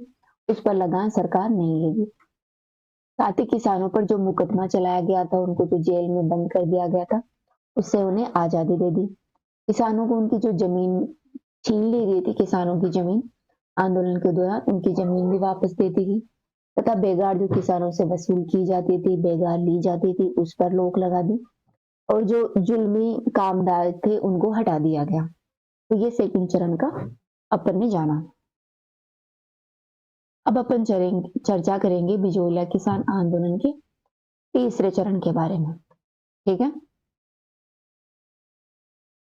उस पर लगान सरकार नहीं लेगी। साथ ही किसानों पर जो मुकदमा चलाया गया था, उनको जो जेल में बंद कर दिया गया था, उससे उन्हें आजादी दे दी। किसानों को उनकी जो जमीन छीन ली गई थी, किसानों की जमीन आंदोलन के दौरान उनकी जमीन भी वापस दे दी गई तथा बेगार जो किसानों से वसूल की जाती थी, बेगार ली जाती थी, उस पर रोक लगा दी और जो जुल्मी कामदार थे उनको हटा दिया गया। तो ये सेकंड चरण का अपन ने जाना। अब अपन चर्चा करेंगे बिजोलिया किसान आंदोलन के तीसरे चरण के बारे में, ठीक है।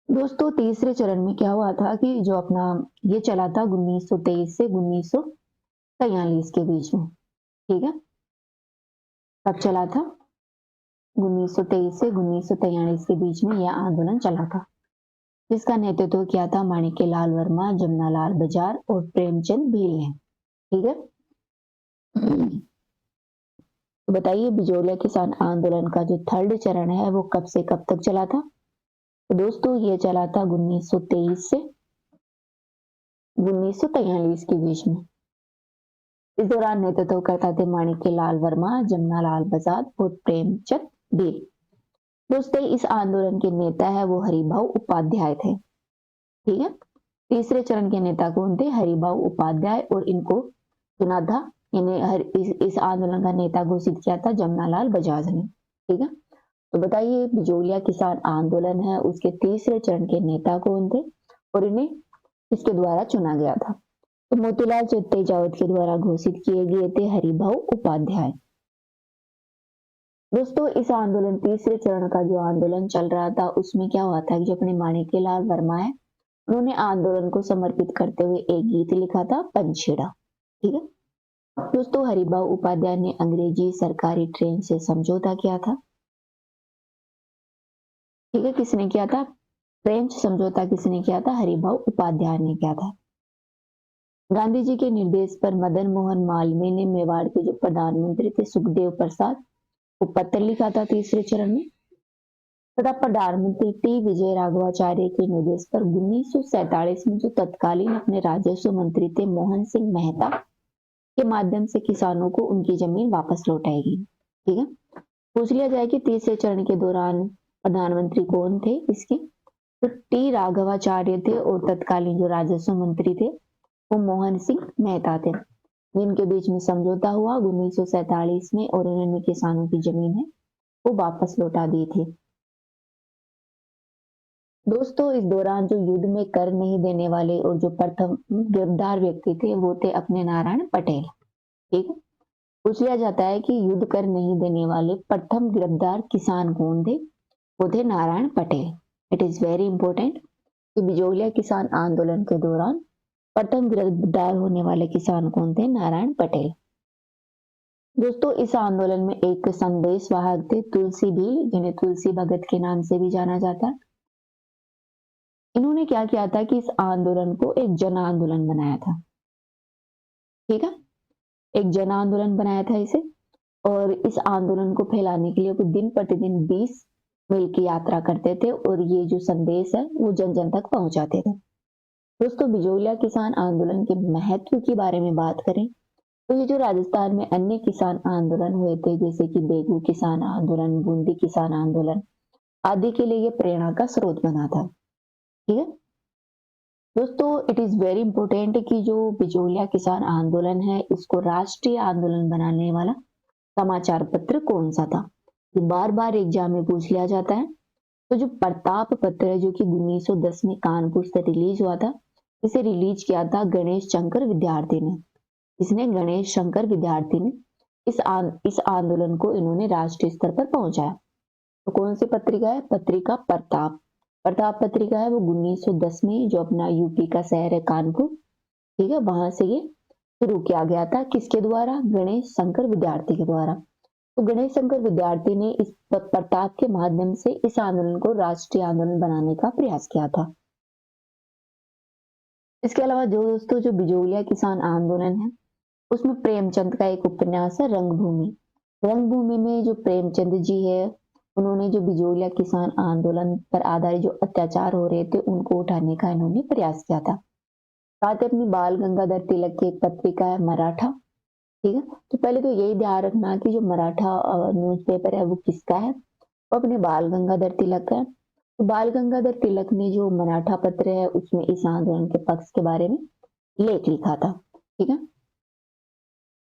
दोस्तों तीसरे चरण में क्या हुआ था कि जो अपना ये चला था 1923 से 1943 के बीच में, ठीक है। कब चला था? 1923 से 1943 के बीच में यह आंदोलन चला था, जिसका नेतृत्व किया था माणिक्यलाल वर्मा, जमनालाल बजाज और प्रेमचंद भील ने, ठीक है। तो बताइए बिजोलिया किसान आंदोलन का जो थर्ड चरण है वो कब से कब तक चला था? तो दोस्तों ये चला था 1923 से 1943 के बीच में। इस दौरान नेतृत्व करता थे माणिक्यलाल वर्मा, जमनालाल बजाज और प्रेमचंद बेल। दोस्तों इस आंदोलन के नेता है वो हरिभाऊ उपाध्याय थे। ठीक है। तीसरे चरण के नेता कौन थे? हरिभाऊ उपाध्याय, और इनको चुना था यानी इस आंदोलन का नेता घोषित किया था जमनालाल बजाज ने। ठीक है। तो बताइए बिजोलिया किसान आंदोलन है उसके तीसरे चरण के नेता कौन थे और इन्हें किसके द्वारा चुना गया था? तो मोतीलाल तेजावत के द्वारा घोषित किए गए थे हरिभाऊ उपाध्याय। दोस्तों इस आंदोलन तीसरे चरण का जो आंदोलन चल रहा था उसमें क्या हुआ था कि जो अपने माणिक्यलाल वर्मा है उन्होंने आंदोलन को समर्पित करते हुए एक गीत लिखा था पंछेड़ा। ठीक है। दोस्तों हरिभाऊ उपाध्याय ने अंग्रेजी सरकारी ट्रेन से समझौता किया था। ठीक है। किसने किया था? ट्रेन से समझौता किसने किया था? हरिभाऊ उपाध्याय ने किया था। गांधी जी के निर्देश पर मदन मोहन मालवीय ने मेवाड़ के जो प्रधानमंत्री थे सुखदेव प्रसाद को पत्र लिखा था तीसरे चरण में, तथा प्रधानमंत्री टी विजय राघवाचार्य के निर्देश पर 1947 में जो तत्कालीन अपने राजस्व मंत्री थे मोहन सिंह मेहता के माध्यम से किसानों को उनकी जमीन वापस लौटाई गई। ठीक है। पूछ लिया जाए कि तीसरे चरण के दौरान प्रधानमंत्री कौन थे इसके? तो टी राघवाचार्य थे और तत्कालीन जो राजस्व मंत्री थे वो मोहन सिंह मेहता थे, जिनके बीच में समझौता हुआ 1947 में और उन्होंने किसानों की जमीन है वो वापस लौटा दी थी। दोस्तों इस दौरान जो युद्ध में कर नहीं देने वाले और जो प्रथम गिरफ्तार व्यक्ति थे वो थे अपने नारायण पटेल। ठीक है। पूछ लिया जाता है कि युद्ध कर नहीं देने वाले प्रथम गिरफ्तार किसान कौन थे? वो थे Narayan Patel. It is very important कि बिजोलिया किसान आंदोलन के दौरान प्रथम गिरफ्तार होने वाले किसान कौन थे? नारायण पटेल। दोस्तों इस आंदोलन में एक संदेश वाहक थे तुलसी भील, जिन्हें तुलसी भगत के नाम से भी जाना जाता है। इन्होंने क्या किया था कि इस आंदोलन को एक जन आंदोलन बनाया था। ठीक है। एक जन आंदोलन बनाया था इसे, और इस आंदोलन को फैलाने के लिए वो दिन प्रतिदिन 20 मील की यात्रा करते थे और ये जो संदेश है वो जन जन तक पहुंचाते थे। दोस्तों बिजोलिया किसान आंदोलन के महत्व के बारे में बात करें तो ये जो राजस्थान में अन्य किसान आंदोलन हुए थे जैसे कि बेगू किसान आंदोलन, बूंदी किसान आंदोलन आदि के लिए ये प्रेरणा का स्रोत बना था। ठीक है। दोस्तों इट इज वेरी इंपॉर्टेंट कि जो बिजोलिया किसान आंदोलन है इसको राष्ट्रीय आंदोलन बनाने वाला समाचार पत्र कौन सा था? ये बार बार एग्जाम में पूछ लिया जाता है। तो जो प्रताप पत्र है जो कि 1910 में कानपुर से रिलीज हुआ था, इसे रिलीज किया था गणेश शंकर विद्यार्थी ने। इसने गणेश शंकर विद्यार्थी ने इस आंदोलन को इन्होंने राष्ट्रीय स्तर पर पहुंचाया। तो कौन सी पत्रिका है? पत्रिका प्रताप। प्रताप पत्रिका है वो 1910 में जो अपना यूपी का शहर है कानपुर, ठीक है, वहां से ये शुरू किया गया था। किसके द्वारा? गणेश शंकर विद्यार्थी के द्वारा। तो गणेश शंकर विद्यार्थी ने इस प्रताप के माध्यम से इस आंदोलन को राष्ट्रीय आंदोलन बनाने का प्रयास किया था। इसके अलावा जो दोस्तों जो बिजोलिया किसान आंदोलन है उसमें प्रेमचंद का एक उपन्यास है रंगभूमि। रंगभूमि में जो प्रेमचंद जी है उन्होंने जो बिजोलिया किसान आंदोलन पर आधारित जो अत्याचार हो रहे थे उनको उठाने का इन्होंने प्रयास किया था। साथ ही अपनी बाल गंगाधर तिलक की एक पत्रिका है मराठा। ठीक है। तो पहले तो यही ध्यान रखना कि जो मराठा न्यूज़पेपर है वो किसका है? वो अपने बाल गंगाधर तिलक का है। तो बाल गंगाधर तिलक ने जो मराठा पत्र है उसमें इस आंदोलन के पक्ष के बारे में लेख लिखा था। ठीक है।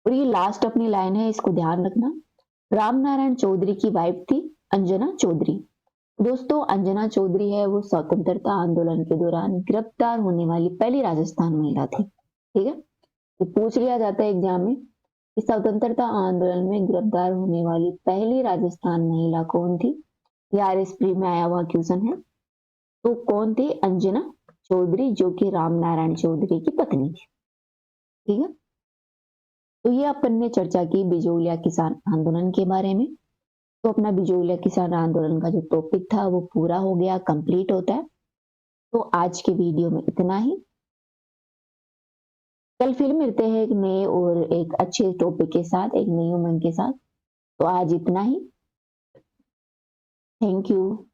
और ये लास्ट अपनी लाइन है, इसको ध्यान रखना। राम नारायण चौधरी की वाइफ थी अंजना चौधरी। दोस्तों अंजना चौधरी है वो स्वतंत्रता आंदोलन के दौरान गिरफ्तार होने वाली पहली राजस्थान महिला थी। ठीक है। तो पूछ लिया जाता है एग्जाम में कि स्वतंत्रता आंदोलन में गिरफ्तार होने वाली पहली राजस्थान महिला कौन थी? यार इस प्री में आया हुआ क्वेश्चन है। तो कौन थी? अंजना चौधरी, जो कि राम नारायण चौधरी की पत्नी थी। ठीक है। तो ये अपन ने चर्चा की बिजोलिया किसान आंदोलन के बारे में। तो अपना बिजोलिया किसान आंदोलन का जो टॉपिक था वो पूरा हो गया, कंप्लीट होता है। तो आज के वीडियो में इतना ही। कल फिर मिलते हैं एक नए और एक अच्छे टॉपिक के साथ, एक नई उमंग के साथ। तो आज इतना ही। Thank you.